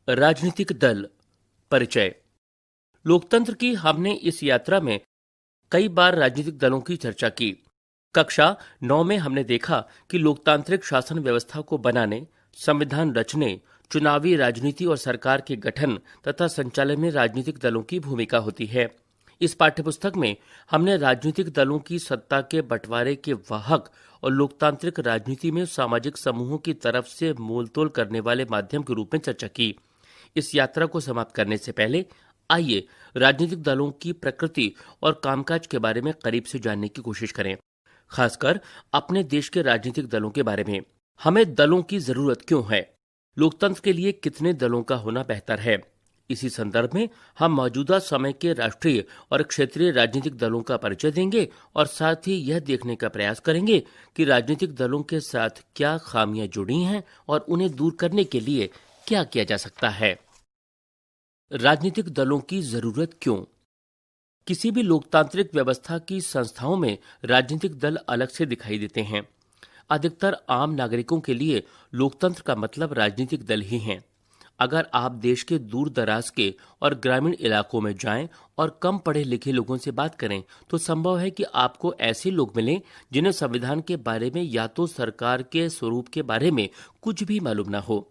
राजनीतिक दल परिचय। लोकतंत्र की हमने इस यात्रा में कई बार राजनीतिक दलों की चर्चा की। कक्षा 9 में हमने देखा कि लोकतांत्रिक शासन व्यवस्था को बनाने, संविधान रचने, चुनावी राजनीति और सरकार के गठन तथा संचालन में राजनीतिक दलों की भूमिका होती है। इस पाठ्यपुस्तक में हमने राजनीतिक दलों की सत्ता के बंटवारे के वाहक और लोकतांत्रिक राजनीति में सामाजिक समूहों की तरफ से मोलतोल करने वाले माध्यम के रूप में चर्चा की। इस यात्रा को समाप्त करने से पहले आइए राजनीतिक दलों की प्रकृति और कामकाज के बारे में करीब से जानने की कोशिश करें, खासकर अपने देश के राजनीतिक दलों के बारे में। हमें दलों की जरूरत क्यों है? लोकतंत्र के लिए कितने दलों का होना बेहतर है? इसी संदर्भ में हम मौजूदा समय के राष्ट्रीय और क्षेत्रीय राजनीतिक दलों का परिचय देंगे और साथ ही यह देखने का प्रयास करेंगे कि राजनीतिक दलों के साथ क्या खामियां जुड़ी हैं और उन्हें दूर करने के लिए क्या किया जा सकता है। राजनीतिक दलों की जरूरत क्यों? किसी भी लोकतांत्रिक व्यवस्था की संस्थाओं में राजनीतिक दल अलग से दिखाई देते हैं। अधिकतर आम नागरिकों के लिए लोकतंत्र का मतलब राजनीतिक दल ही हैं। अगर आप देश के दूर दराज के और ग्रामीण इलाकों में जाएं और कम पढ़े लिखे लोगों से बात करें तो संभव है कि आपको ऐसे लोग मिलें जिन्हें संविधान के बारे में या तो सरकार के स्वरूप के बारे में कुछ भी मालूम ना हो।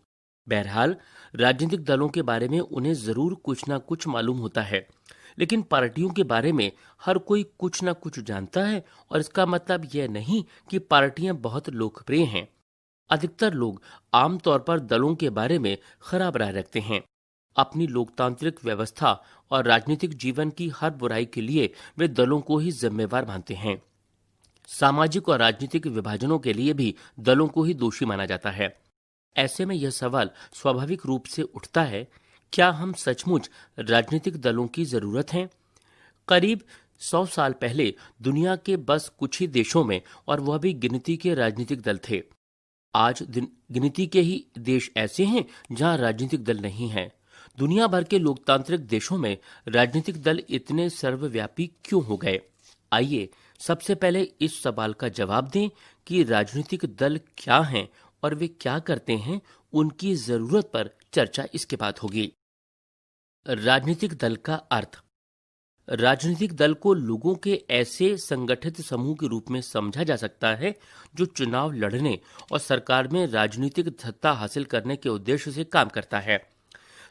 बहरहाल, राजनीतिक दलों के बारे में उन्हें जरूर कुछ ना कुछ मालूम होता है, लेकिन पार्टियों के बारे में हर कोई कुछ ना कुछ जानता है और इसका मतलब यह नहीं कि पार्टियां बहुत लोकप्रिय हैं। अधिकतर लोग आमतौर पर दलों के बारे में खराब राय रखते हैं। अपनी लोकतांत्रिक व्यवस्था और राजनीतिक जीवन की हर बुराई के लिए वे दलों को ही जिम्मेवार मानते हैं। सामाजिक और राजनीतिक विभाजनों के लिए भी दलों को ही दोषी माना जाता है। ऐसे में यह सवाल स्वाभाविक रूप से उठता है, क्या हम सचमुच राजनीतिक दलों की जरूरत है? करीब 100 साल पहले दुनिया के बस कुछ ही देशों में, और वह भी गिनती के राजनीतिक दल थे। आज गिनती के ही देश ऐसे हैं जहां राजनीतिक दल नहीं है। दुनिया भर के लोकतांत्रिक देशों में राजनीतिक दल इतने सर्वव्यापी क्यों हो गए? आइए सबसे पहले इस सवाल का जवाब दें कि राजनीतिक दल क्या हैं और वे क्या करते हैं। उनकी जरूरत पर चर्चा इसके बाद होगी। राजनीतिक दल का अर्थ। राजनीतिक दल को लोगों के ऐसे संगठित समूह के रूप में समझा जा सकता है जो चुनाव लड़ने और सरकार में राजनीतिक सत्ता हासिल करने के उद्देश्य से काम करता है।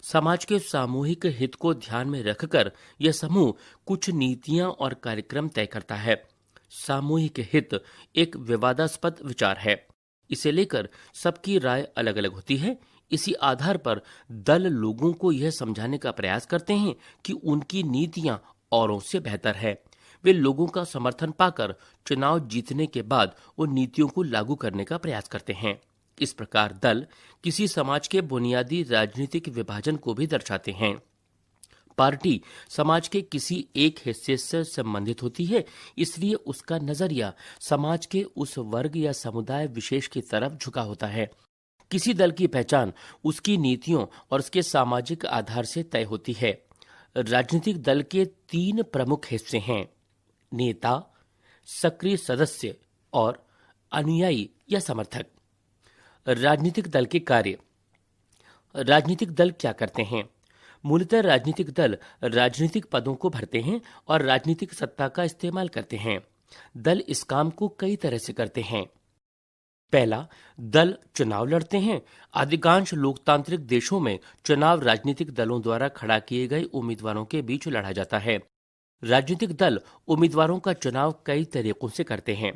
समाज के सामूहिक हित को ध्यान में रखकर यह समूह कुछ नीतियां और कार्यक्रम तय करता है। सामूहिक हित एक विवादास्पद विचार है। इसे लेकर सबकी राय अलग अलग होती है। इसी आधार पर दल लोगों को यह समझाने का प्रयास करते हैं कि उनकी नीतियां औरों से बेहतर है। वे लोगों का समर्थन पाकर चुनाव जीतने के बाद उन नीतियों को लागू करने का प्रयास करते हैं। इस प्रकार दल किसी समाज के बुनियादी राजनीतिक विभाजन को भी दर्शाते हैं। पार्टी समाज के किसी एक हिस्से से संबंधित होती है, इसलिए उसका नजरिया समाज के उस वर्ग या समुदाय विशेष की तरफ झुका होता है। किसी दल की पहचान उसकी नीतियों और उसके सामाजिक आधार से तय होती है। राजनीतिक दल के 3 प्रमुख हिस्से हैं: नेता, सक्रिय सदस्य और अनुयायी या समर्थक। राजनीतिक दल के कार्य। राजनीतिक दल क्या करते हैं? मूलतः राजनीतिक दल राजनीतिक पदों को भरते हैं और राजनीतिक सत्ता का इस्तेमाल करते हैं। दल इस काम को कई तरह से करते हैं। पहला, दल चुनाव लड़ते हैं। अधिकांश लोकतांत्रिक देशों में चुनाव राजनीतिक दलों द्वारा खड़ा किए गए उम्मीदवारों के बीच लड़ा जाता है। राजनीतिक दल उम्मीदवारों का चुनाव कई तरीकों से करते हैं।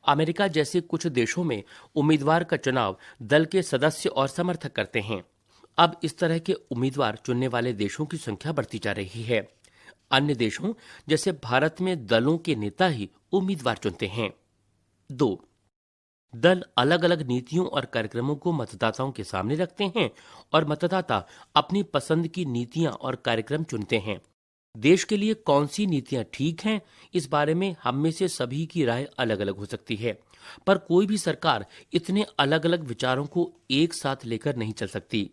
अमेरिका जैसे कुछ देशों में उम्मीदवार का चुनाव दल के सदस्य और समर्थक करते हैं। अब इस तरह के उम्मीदवार चुनने वाले देशों की संख्या बढ़ती जा रही है। अन्य देशों जैसे भारत में दलों के नेता ही उम्मीदवार चुनते हैं। 2, दल अलग अलग नीतियों और कार्यक्रमों को मतदाताओं के सामने रखते हैं और मतदाता अपनी पसंद की नीतियां और कार्यक्रम चुनते हैं। देश के लिए कौन सी नीतियां ठीक हैं, इस बारे में हम में से सभी की राय अलग अलग हो सकती है, पर कोई भी सरकार इतने अलग अलग विचारों को एक साथ लेकर नहीं चल सकती।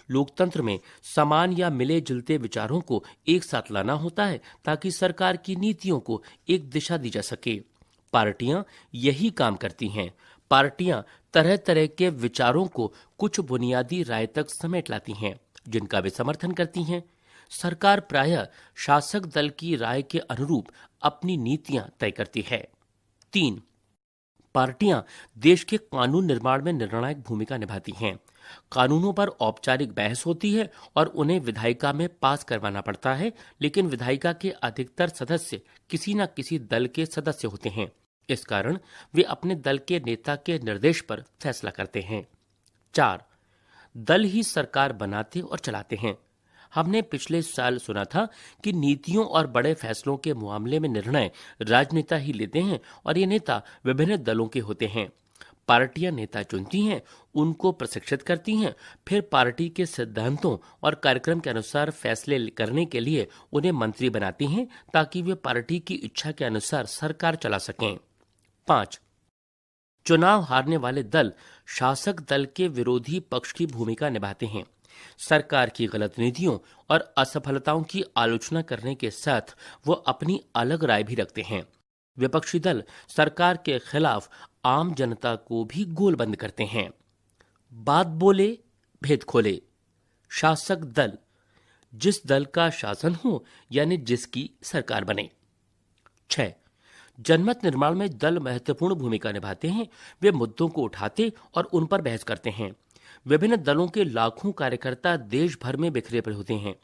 लोकतंत्र में समान या मिले जुलते विचारों को एक साथ लाना होता है ताकि सरकार की नीतियों को एक दिशा दी जा सके। पार्टियां यही काम करती हैं। पार्टियां तरह तरह के विचारों को कुछ बुनियादी राय तक समेट लाती हैं। जिनका वे समर्थन करती हैं। सरकार प्रायः शासक दल की राय के अनुरूप अपनी नीतियां तय करती है। 3. पार्टियां देश के कानून निर्माण में निर्णायक भूमिका निभाती हैं। कानूनों पर औपचारिक बहस होती है और उन्हें विधायिका में पास करवाना पड़ता है, लेकिन विधायिका के अधिकतर सदस्य किसी न किसी दल के सदस्य होते हैं। इस कारण वे अपने दल के नेता के निर्देश पर फैसला करते हैं। 4. दल ही सरकार बनाते और चलाते हैं। हमने पिछले साल सुना था कि नीतियों और बड़े फैसलों के मामले में निर्णय राजनेता ही लेते हैं और ये नेता विभिन्न दलों के होते हैं। पार्टियां नेता चुनती हैं, उनको प्रशिक्षित करती हैं, फिर पार्टी के सिद्धांतों और कार्यक्रम के अनुसार फैसले करने के लिए उन्हें मंत्री बनाती हैं ताकि वे पार्टी की इच्छा के अनुसार सरकार चला सकें। 5. चुनाव हारने वाले दल शासक दल के विरोधी पक्ष की भूमिका निभाते हैं। सरकार की गलत नीतियों और असफलताओं की आलोचना करने के साथ वो अपनी अलग राय भी रखते हैं। विपक्षी दल सरकार के खिलाफ आम जनता को भी गोलबंद करते हैं। बात बोले भेद खोले। शासक दल जिस दल का शासन हो यानी जिसकी सरकार बने। 6. जनमत निर्माण में दल महत्वपूर्ण भूमिका निभाते हैं। वे मुद्दों को उठाते और उन पर बहस करते हैं। विभिन्न दलों के लाखों कार्यकर्ता देश भर में बिखरे पड़े होते हैं।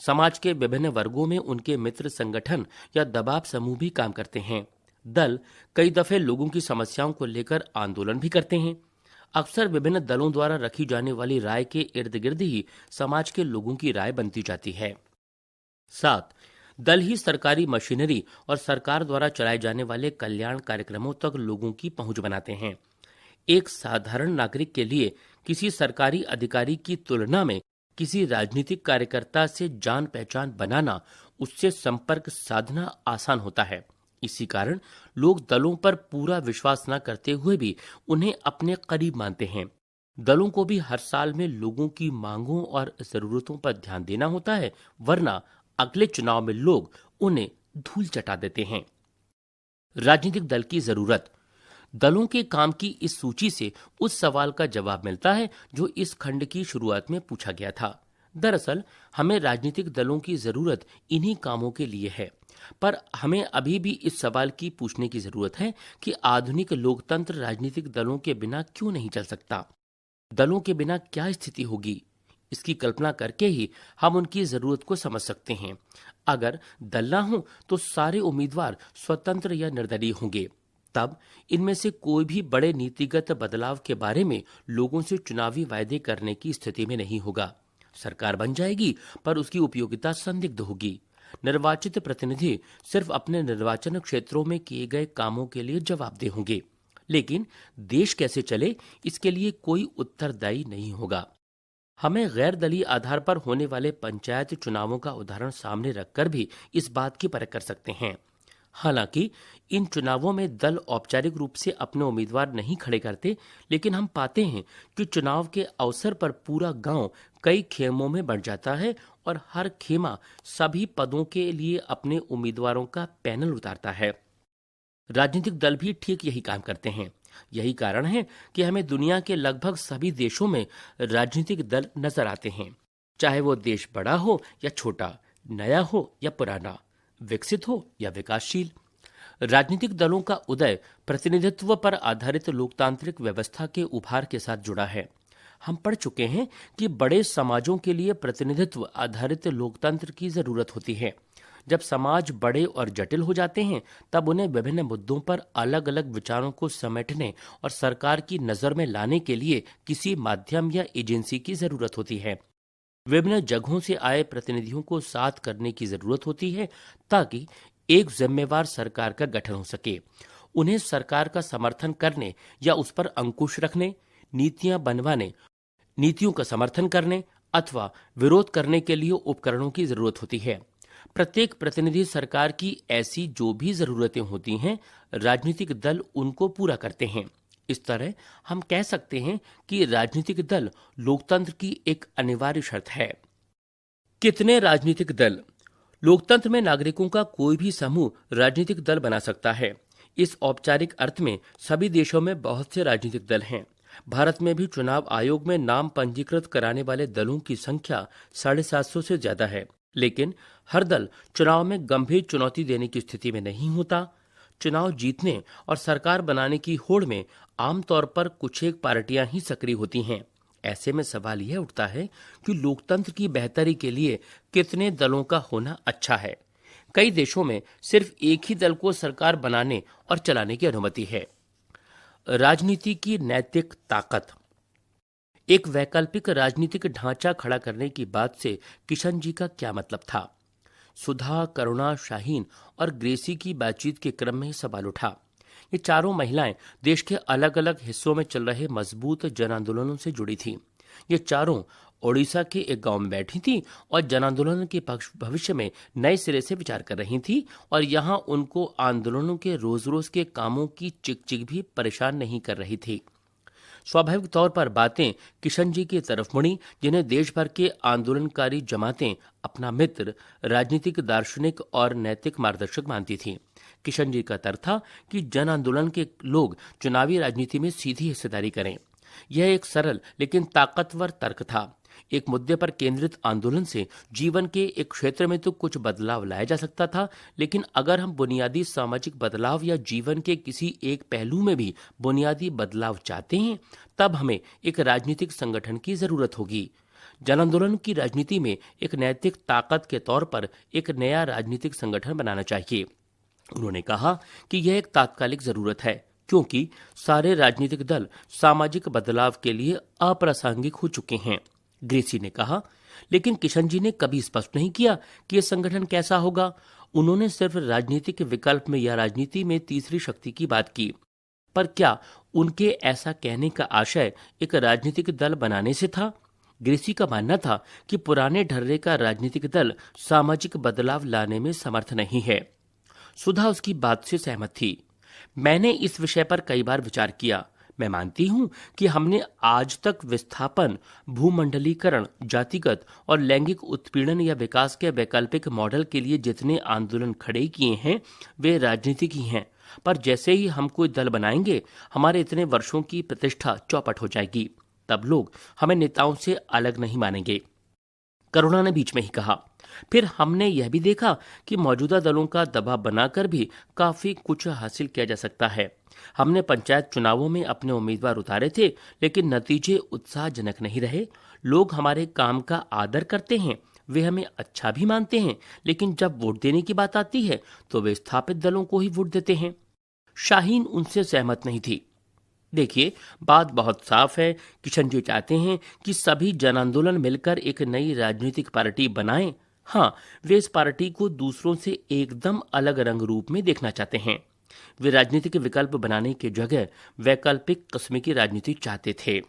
समाज के विभिन्न वर्गों में उनके मित्र संगठन या दबाव समूह भी काम करते हैं। दल कई दफे लोगों की समस्याओं को लेकर आंदोलन भी करते हैं। अक्सर विभिन्न दलों द्वारा रखी जाने वाली राय के इर्द गिर्द ही समाज के लोगों की राय बनती जाती है। 7. दल ही सरकारी मशीनरी और सरकार द्वारा चलाए जाने वाले कल्याण कार्यक्रमों तक लोगों की पहुंच बनाते हैं। एक साधारण नागरिक के लिए किसी सरकारी अधिकारी की तुलना में किसी राजनीतिक कार्यकर्ता से जान पहचान बनाना, उससे संपर्क साधना आसान होता है। इसी कारण लोग दलों पर पूरा विश्वास न करते हुए भी उन्हें अपने करीब मानते हैं। दलों को भी हर साल में लोगों की मांगों और जरूरतों पर ध्यान देना होता है, वरना अगले चुनाव में लोग उन्हें धूल चटा देते हैं। राजनीतिक दल की जरूरत। दलों के काम की इस सूची से उस सवाल का जवाब मिलता है जो इस खंड की शुरुआत में पूछा गया था। दरअसल हमें राजनीतिक दलों की जरूरत इन्हीं कामों के लिए है, पर हमें अभी भी इस सवाल की पूछने की जरूरत है कि आधुनिक लोकतंत्र राजनीतिक दलों के बिना क्यों नहीं चल सकता। दलों के बिना क्या स्थिति होगी, इसकी कल्पना करके ही हम उनकी जरूरत को समझ सकते हैं। अगर दल न हो तो सारे उम्मीदवार स्वतंत्र या निर्दलीय होंगे, तब इनमें से कोई भी बड़े नीतिगत बदलाव के बारे में लोगों से चुनावी वायदे करने की स्थिति में नहीं होगा। सरकार बन जाएगी पर उसकी उपयोगिता संदिग्ध होगी। निर्वाचित प्रतिनिधि सिर्फ अपने निर्वाचन क्षेत्रों में किए गए कामों के लिए जवाबदेह होंगे, लेकिन देश कैसे चले इसके लिए कोई उत्तरदायी नहीं होगा। हमें गैर दलीय आधार पर होने वाले पंचायत चुनावों का उदाहरण सामने रखकर भी इस बात की परख कर सकते हैं। हालांकि इन चुनावों में दल औपचारिक रूप से अपने उम्मीदवार नहीं खड़े करते, लेकिन हम पाते हैं कि चुनाव के अवसर पर पूरा गांव कई खेमों में बढ़ जाता है और हर खेमा सभी पदों के लिए अपने उम्मीदवारों का पैनल उतारता है। राजनीतिक दल भी ठीक यही काम करते हैं। यही कारण है कि हमें दुनिया के लगभग सभी देशों में राजनीतिक दल नजर आते हैं, चाहे वो देश बड़ा हो या छोटा, नया हो या पुराना, विकसित हो या विकासशील। राजनीतिक दलों का उदय प्रतिनिधित्व पर आधारित लोकतांत्रिक व्यवस्था के उभार के साथ जुड़ा है। हम पढ़ चुके हैं कि बड़े समाजों के लिए प्रतिनिधित्व आधारित लोकतंत्र की जरूरत होती है। जब समाज बड़े और जटिल हो जाते हैं, तब उन्हें विभिन्न मुद्दों पर अलग अलग विचारों को समेटने और सरकार की नजर में लाने के लिए किसी माध्यम या एजेंसी की जरूरत होती है। विभिन्न जगहों से आए प्रतिनिधियों को साथ करने की जरूरत होती है ताकि एक जिम्मेवार सरकार का गठन हो सके। उन्हें सरकार का समर्थन करने या उस पर अंकुश रखने, नीतियां बनवाने, नीतियों का समर्थन करने अथवा विरोध करने के लिए उपकरणों की जरूरत होती है। प्रत्येक प्रतिनिधि सरकार की ऐसी जो भी जरूरतें होती हैं, राजनीतिक दल उनको पूरा करते हैं। इस तरह हम कह सकते हैं कि राजनीतिक दल लोकतंत्र की एक अनिवार्य शर्त है। कितने राजनीतिक दल? लोकतंत्र में नागरिकों का कोई भी समूह राजनीतिक दल बना सकता है। इस औपचारिक अर्थ में सभी देशों में बहुत से राजनीतिक दल हैं। भारत में भी चुनाव आयोग में नाम पंजीकृत कराने वाले दलों की संख्या 750 से ज्यादा है, लेकिन हर दल चुनाव में गंभीर चुनौती देने की स्थिति में नहीं होता। चुनाव जीतने और सरकार बनाने की होड़ में आमतौर पर कुछ एक पार्टियां ही सक्रिय होती हैं। ऐसे में सवाल यह उठता है कि लोकतंत्र की बेहतरी के लिए कितने दलों का होना अच्छा है। कई देशों में सिर्फ एक ही दल को सरकार बनाने और चलाने की अनुमति है। राजनीति की नैतिक ताकत। एक वैकल्पिक राजनीतिक ढांचा खड़ा करने की बात से किशन जी का क्या मतलब था? सुधा, करुणा, शाहीन और ग्रेसी की बातचीत के क्रम में सवाल उठा। ये चारों महिलाएं देश के अलग अलग हिस्सों में चल रहे मजबूत जन आंदोलनों से जुड़ी थीं। ये चारों ओडिशा के एक गांव में बैठी थीं और जन आंदोलन के पक्ष भविष्य में नए सिरे से विचार कर रही थी, और यहाँ उनको आंदोलनों के रोज रोज के कामों की चिक भी परेशान नहीं कर रही थी। स्वाभाविक तौर पर बातें किशन जी की तरफ मुड़ी, जिन्हें देश भर के आंदोलनकारी जमातें अपना मित्र, राजनीतिक दार्शनिक और नैतिक मार्गदर्शक मानती थीं। किशन जी का तर्क था कि जन आंदोलन के लोग चुनावी राजनीति में सीधी हिस्सेदारी करें। यह एक सरल लेकिन ताकतवर तर्क था। एक मुद्दे पर केंद्रित आंदोलन से जीवन के एक क्षेत्र में तो कुछ बदलाव लाया जा सकता था, लेकिन अगर हम बुनियादी सामाजिक बदलाव या जीवन के किसी एक पहलू में भी बुनियादी बदलाव चाहते हैं, तब हमें एक राजनीतिक संगठन की जरूरत होगी। जन आंदोलन की राजनीति में एक नैतिक ताकत के तौर पर एक नया राजनीतिक संगठन बनाना चाहिए। उन्होंने कहा कि यह एक तात्कालिक जरूरत है, क्योंकि सारे राजनीतिक दल सामाजिक बदलाव के लिए अप्रासंगिक हो चुके हैं। ग्रेसी ने कहा, लेकिन किशन जी ने कभी स्पष्ट नहीं किया कि यह संगठन कैसा होगा। उन्होंने सिर्फ राजनीतिक विकल्प में या राजनीति में तीसरी शक्ति की बात की। पर क्या उनके ऐसा कहने का आशय एक राजनीतिक दल बनाने से था? ग्रेसी का मानना था कि पुराने ढर्रे का राजनीतिक दल सामाजिक बदलाव लाने में समर्थ नहीं है। सुधा उसकी बात से सहमत थी। मैंने इस विषय पर कई बार विचार किया। मैं मानती हूं कि हमने आज तक विस्थापन, भूमंडलीकरण, जातिगत और लैंगिक उत्पीड़न या विकास के वैकल्पिक मॉडल के लिए जितने आंदोलन खड़े किए हैं वे राजनीतिक ही हैं। पर जैसे ही हम कोई दल बनाएंगे, हमारे इतने वर्षों की प्रतिष्ठा चौपट हो जाएगी। तब लोग हमें नेताओं से अलग नहीं मानेंगे। करुणा ने बीच में ही कहा, फिर हमने यह भी देखा कि मौजूदा दलों का दबाव बनाकर भी काफी कुछ हासिल किया जा सकता है। हमने पंचायत चुनावों में अपने उम्मीदवार उतारे थे, लेकिन नतीजे उत्साहजनक नहीं रहे। लोग हमारे काम का आदर करते हैं, वे हमें अच्छा भी मानते हैं, लेकिन जब वोट देने की बात आती है तो वे स्थापित दलों को ही वोट देते हैं। शाहीन उनसे सहमत नहीं थी। देखिए, बात बहुत साफ है। किशन जी चाहते हैं कि सभी जन आंदोलन मिलकर एक नई राजनीतिक पार्टी बनाएं। हाँ, वे इस पार्टी को दूसरों से एकदम अलग रंग रूप में देखना चाहते हैं। वे राजनीतिक विकल्प बनाने की जगह वैकल्पिक किस्म की राजनीति चाहते थे।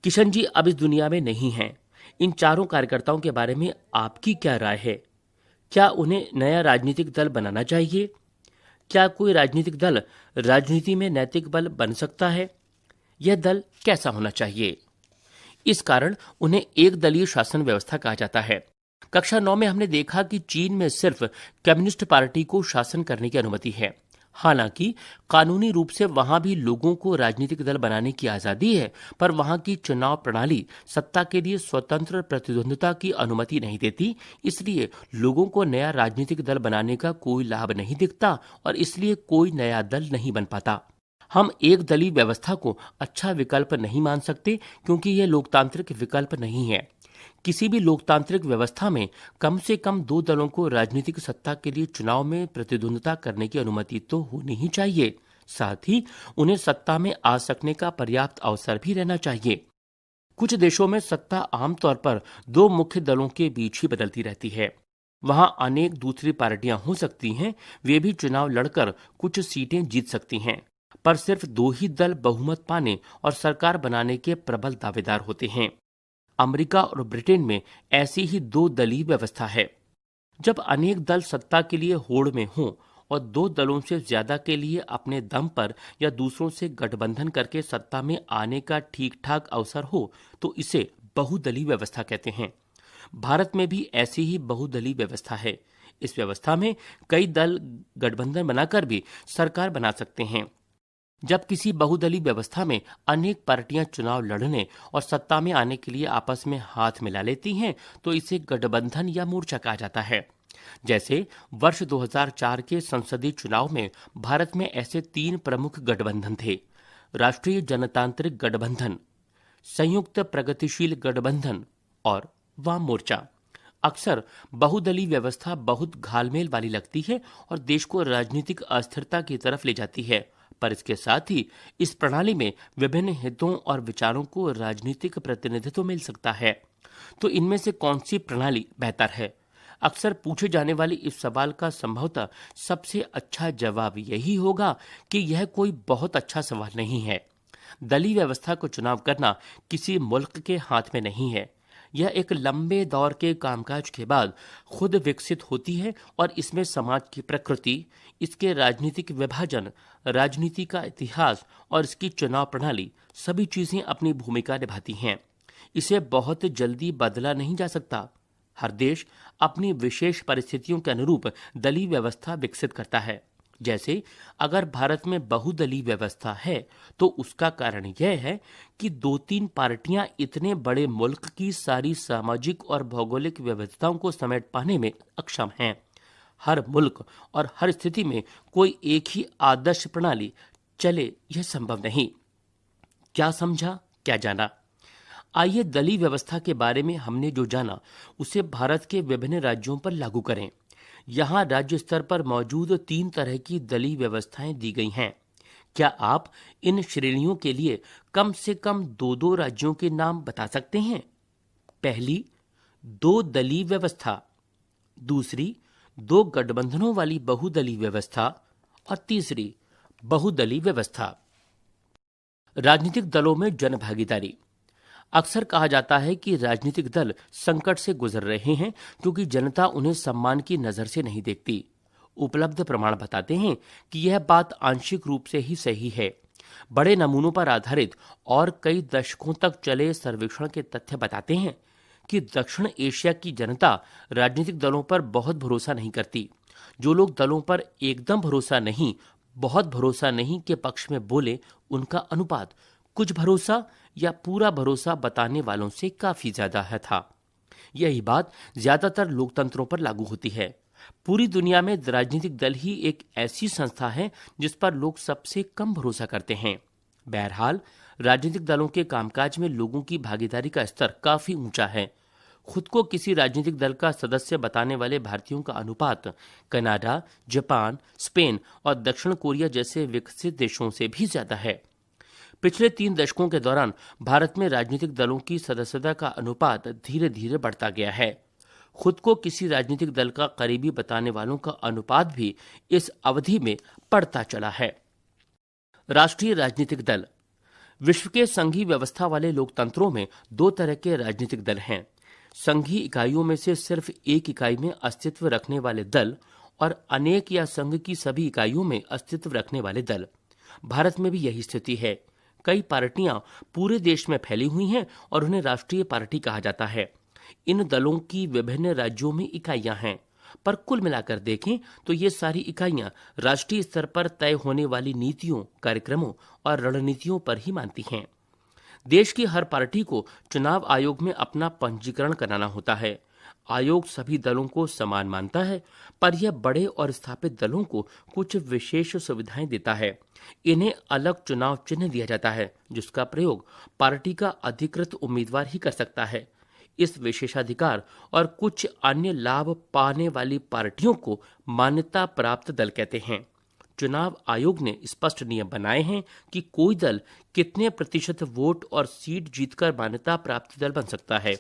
किशन जी अब इस दुनिया में नहीं हैं। इन चारों कार्यकर्ताओं के बारे में आपकी क्या राय है? क्या उन्हें नया राजनीतिक दल बनाना चाहिए? क्या कोई राजनीतिक दल राजनीति में नैतिक बल बन सकता है? यह दल कैसा होना चाहिए? इस कारण उन्हें एक दलीय शासन व्यवस्था कहा जाता है। कक्षा 9 में हमने देखा कि चीन में सिर्फ कम्युनिस्ट पार्टी को शासन करने की अनुमति है। हालांकि कानूनी रूप से वहां भी लोगों को राजनीतिक दल बनाने की आजादी है, पर वहां की चुनाव प्रणाली सत्ता के लिए स्वतंत्र प्रतिद्वंद्विता की अनुमति नहीं देती। इसलिए लोगों को नया राजनीतिक दल बनाने का कोई लाभ नहीं दिखता और इसलिए कोई नया दल नहीं बन पाता। हम एक दलीय व्यवस्था को अच्छा विकल्प नहीं मान सकते, क्योंकि यह लोकतांत्रिक विकल्प नहीं है। किसी भी लोकतांत्रिक व्यवस्था में कम से कम 2 दलों को राजनीतिक सत्ता के लिए चुनाव में प्रतिद्वंद्विता करने की अनुमति तो होनी ही चाहिए। साथ ही उन्हें सत्ता में आ सकने का पर्याप्त अवसर भी रहना चाहिए। कुछ देशों में सत्ता आमतौर पर 2 मुख्य दलों के बीच ही बदलती रहती है। वहां अनेक दूसरी पार्टियां हो सकती हैं, वे भी चुनाव लड़कर कुछ सीटें जीत सकती हैं, पर सिर्फ 2 ही दल बहुमत पाने और सरकार बनाने के प्रबल दावेदार होते हैं। अमेरिका और ब्रिटेन में ऐसी ही 2 दलीय व्यवस्था है। जब अनेक दल सत्ता के लिए होड़ में हों और 2 दलों से ज्यादा के लिए अपने दम पर या दूसरों से गठबंधन करके सत्ता में आने का ठीक ठाक अवसर हो, तो इसे बहुदलीय व्यवस्था कहते हैं। भारत में भी ऐसी ही बहुदलीय व्यवस्था है। इस व्यवस्था में कई दल गठबंधन बनाकर भी सरकार बना सकते हैं। जब किसी बहुदलीय व्यवस्था में अनेक पार्टियां चुनाव लड़ने और सत्ता में आने के लिए आपस में हाथ मिला लेती हैं, तो इसे गठबंधन या मोर्चा कहा जाता है। जैसे वर्ष 2004 के संसदीय चुनाव में भारत में ऐसे 3 प्रमुख गठबंधन थे: राष्ट्रीय जनतांत्रिक गठबंधन, संयुक्त प्रगतिशील गठबंधन और वाम मोर्चा। अक्सर बहुदलीय व्यवस्था बहुत घालमेल वाली लगती है और देश को राजनीतिक अस्थिरता की तरफ ले जाती है, पर इसके साथ ही इस प्रणाली में विभिन्न हितों और विचारों को राजनीतिक प्रतिनिधित्व मिल सकता है। तो इनमें से कौन सी प्रणाली बेहतर है? अक्सर पूछे जाने वाले इस सवाल का संभवतः सबसे अच्छा जवाब यही होगा कि यह कोई बहुत अच्छा सवाल नहीं है। दलीय व्यवस्था को चुनाव करना किसी मुल्क के हाथ में नहीं है। यह एक लंबे दौर के कामकाज के बाद खुद विकसित होती है और इसमें समाज की प्रकृति, इसके राजनीतिक विभाजन, राजनीति का इतिहास और इसकी चुनाव प्रणाली सभी चीजें अपनी भूमिका निभाती हैं। इसे बहुत जल्दी बदला नहीं जा सकता। हर देश अपनी विशेष परिस्थितियों के अनुरूप दलीय व्यवस्था विकसित करता है। जैसे अगर भारत में बहुदलीय व्यवस्था है तो उसका कारण यह है कि 2-3 पार्टियां इतने बड़े मुल्क की सारी सामाजिक और भौगोलिक विविधताओं को समेट पाने में अक्षम हैं। हर मुल्क और हर स्थिति में कोई एक ही आदर्श प्रणाली चले, यह संभव नहीं। क्या समझा, क्या जाना? आइए दलीय व्यवस्था के बारे में हमने जो जाना उसे भारत के विभिन्न राज्यों पर लागू करें। यहाँ राज्य स्तर पर मौजूद 3 तरह की दलीय व्यवस्थाएं दी गई हैं। क्या आप इन श्रेणियों के लिए कम से कम 2-2 राज्यों के नाम बता सकते हैं? पहली, 2 दलीय व्यवस्था। दूसरी, 2 गठबंधनों वाली बहुदलीय व्यवस्था। और तीसरी, बहुदलीय व्यवस्था। राजनीतिक दलों में जनभागीदारी। अक्सर कहा जाता है कि राजनीतिक दल संकट से गुजर रहे हैं क्योंकि जनता उन्हें सम्मान की नजर से नहीं देखती। उपलब्ध प्रमाण बताते हैं कि यह बात आंशिक रूप से ही सही है। बड़े नमूनों पर आधारित और कई दशकों तक चले सर्वेक्षण के तथ्य बताते हैं कि दक्षिण एशिया की जनता राजनीतिक दलों पर बहुत भरोसा नहीं करती। जो लोग दलों पर एकदम भरोसा नहीं, बहुत भरोसा नहीं के पक्ष में बोले, उनका अनुपात कुछ भरोसा या पूरा भरोसा बताने वालों से काफी ज्यादा है था। यही बात ज्यादातर लोकतंत्रों पर लागू होती है। पूरी दुनिया में राजनीतिक दल ही एक ऐसी संस्था है जिस पर लोग सबसे कम भरोसा करते हैं। बहरहाल राजनीतिक दलों के कामकाज में लोगों की भागीदारी का स्तर काफी ऊंचा है। खुद को किसी राजनीतिक दल का सदस्य बताने वाले भारतीयों का अनुपात कनाडा, जापान, स्पेन और दक्षिण कोरिया जैसे विकसित देशों से भी ज्यादा है। पिछले 3 दशकों के दौरान भारत में राजनीतिक दलों की सदस्यता का अनुपात धीरे धीरे बढ़ता गया है। खुद को किसी राजनीतिक दल का करीबी बताने वालों का अनुपात भी इस अवधि में बढ़ता चला है। राष्ट्रीय राजनीतिक दल। विश्व के संघीय व्यवस्था वाले लोकतंत्रों में 2 तरह के राजनीतिक दल हैं: संघीय इकाइयों में से सिर्फ एक इकाई में अस्तित्व रखने वाले दल और अनेक या संघ की सभी इकाइयों में अस्तित्व रखने वाले दल। भारत में भी यही स्थिति है। कई पार्टियां पूरे देश में फैली हुई हैं और उन्हें राष्ट्रीय पार्टी कहा जाता है। इन दलों की विभिन्न राज्यों में इकाइयां हैं, पर कुल मिलाकर देखें तो ये सारी इकाइयां राष्ट्रीय स्तर पर तय होने वाली नीतियों, कार्यक्रमों और रणनीतियों पर ही मानती हैं। देश की हर पार्टी को चुनाव आयोग में अपना पंजीकरण कराना होता है। आयोग सभी दलों को समान मानता है, पर यह बड़े और स्थापित दलों को कुछ विशेष सुविधाएं देता है। इन्हें अलग चुनाव चिन्ह दिया जाता है, जिसका प्रयोग पार्टी का अधिकृत उम्मीदवार ही कर सकता है। इस विशेषाधिकार और कुछ अन्य लाभ पाने वाली पार्टियों को मान्यता प्राप्त दल कहते हैं। चुनाव आयोग ने स्पष्ट नियम बनाए हैं कि कोई दल कितने प्रतिशत वोट और सीट जीतकर मान्यता प्राप्त दल बन सकता है।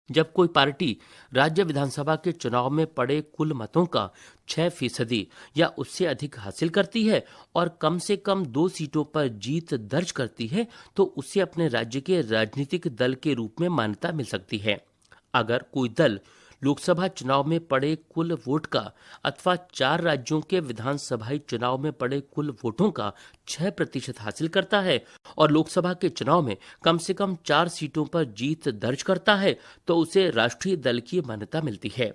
जब कोई पार्टी राज्य विधानसभा के चुनाव में पड़े कुल मतों का 6% या उससे अधिक हासिल करती है और कम से कम 2 सीटों पर जीत दर्ज करती है, तो उसे अपने राज्य के राजनीतिक दल के रूप में मान्यता मिल सकती है। अगर कोई दल लोकसभा चुनाव में पड़े कुल वोट का अथवा 4 राज्यों के विधानसभाई चुनाव में पड़े कुल वोटों का 6% हासिल करता है और लोकसभा के चुनाव में कम से कम 4 सीटों पर जीत दर्ज करता है, तो उसे राष्ट्रीय दल की मान्यता मिलती है।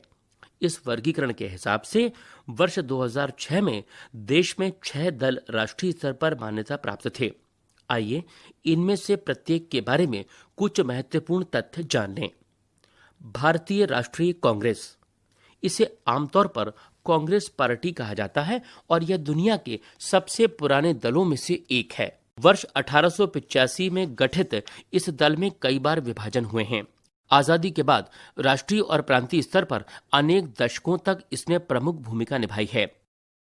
इस वर्गीकरण के हिसाब से वर्ष 2006 में देश में 6 दल राष्ट्रीय स्तर पर मान्यता प्राप्त थे। आइए इनमें से प्रत्येक के बारे में कुछ महत्वपूर्ण तथ्य जान लें। भारतीय राष्ट्रीय कांग्रेस, इसे आमतौर पर कांग्रेस पार्टी कहा जाता है और यह दुनिया के सबसे पुराने दलों में से एक है। वर्ष 1885 में गठित इस दल में कई बार विभाजन हुए हैं। आजादी के बाद राष्ट्रीय और प्रांतीय स्तर पर अनेक दशकों तक इसने प्रमुख भूमिका निभाई है।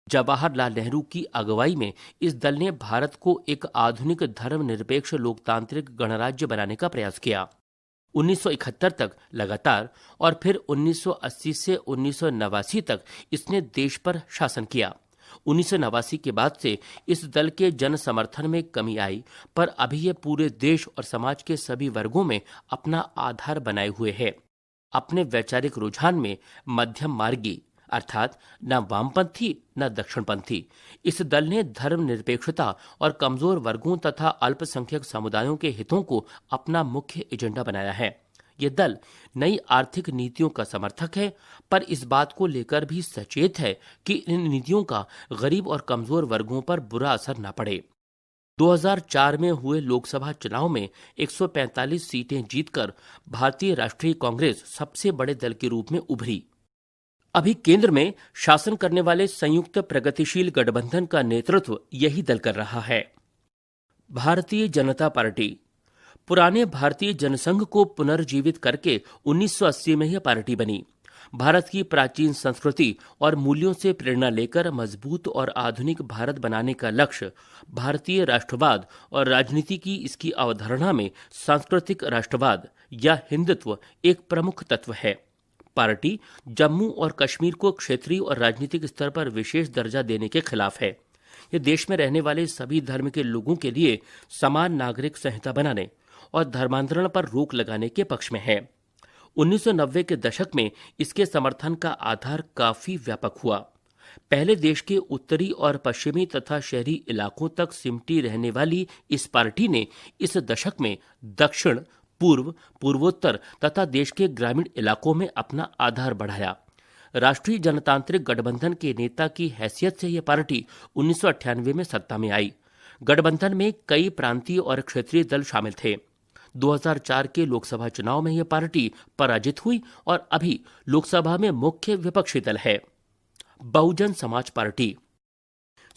जवाहरलाल नेहरू की अगुवाई में इस दल ने भारत को एक आधुनिक धर्मनिरपेक्ष लोकतांत्रिक गणराज्य बनाने का प्रयास किया। 1971 तक लगातार और फिर 1980 से 1989 तक इसने देश पर शासन किया। 1989 के बाद से इस दल के जन समर्थन में कमी आई, पर अभी यह पूरे देश और समाज के सभी वर्गों में अपना आधार बनाए हुए है। अपने वैचारिक रुझान में मध्यम मार्गी अर्थात न वामपंथी न दक्षिणपंथी, इस दल ने धर्मनिरपेक्षता और कमजोर वर्गों तथा अल्पसंख्यक समुदायों के हितों को अपना मुख्य एजेंडा बनाया है। ये दल नई आर्थिक नीतियों का समर्थक है, पर इस बात को लेकर भी सचेत है कि इन नीतियों का गरीब और कमजोर वर्गों पर बुरा असर न पड़े। 2004 में हुए लोकसभा चुनाव में 145 सीटें जीतकर भारतीय राष्ट्रीय कांग्रेस सबसे बड़े दल के रूप में उभरी। अभी केंद्र में शासन करने वाले संयुक्त प्रगतिशील गठबंधन का नेतृत्व यही दल कर रहा है। भारतीय जनता पार्टी, पुराने भारतीय जनसंघ को पुनर्जीवित करके 1980 में यह पार्टी बनी। भारत की प्राचीन संस्कृति और मूल्यों से प्रेरणा लेकर मजबूत और आधुनिक भारत बनाने का लक्ष्य भारतीय राष्ट्रवाद और राजनीति की इसकी अवधारणा में सांस्कृतिक राष्ट्रवाद या हिंदुत्व एक प्रमुख तत्व है। पार्टी जम्मू और कश्मीर को क्षेत्रीय और राजनीतिक स्तर पर विशेष दर्जा देने के खिलाफ है। यह देश में रहने वाले सभी धर्म के लोगों के लिए समान नागरिक संहिता बनाने और धर्मांतरण पर रोक लगाने के पक्ष में है। 1990 के दशक में इसके समर्थन का आधार काफी व्यापक हुआ। पहले देश के उत्तरी और पश्चिमी तथा शहरी इलाकों तक सिमटी रहने वाली इस पार्टी ने इस दशक में दक्षिण, पूर्व, पूर्वोत्तर तथा देश के ग्रामीण इलाकों में अपना आधार बढ़ाया। राष्ट्रीय जनतांत्रिक गठबंधन के नेता की हैसियत से यह पार्टी 1998 में सत्ता में आई। गठबंधन में कई प्रांतीय और क्षेत्रीय दल शामिल थे। 2004 के लोकसभा चुनाव में यह पार्टी पराजित हुई और अभी लोकसभा में मुख्य विपक्षी दल है। बहुजन समाज पार्टी,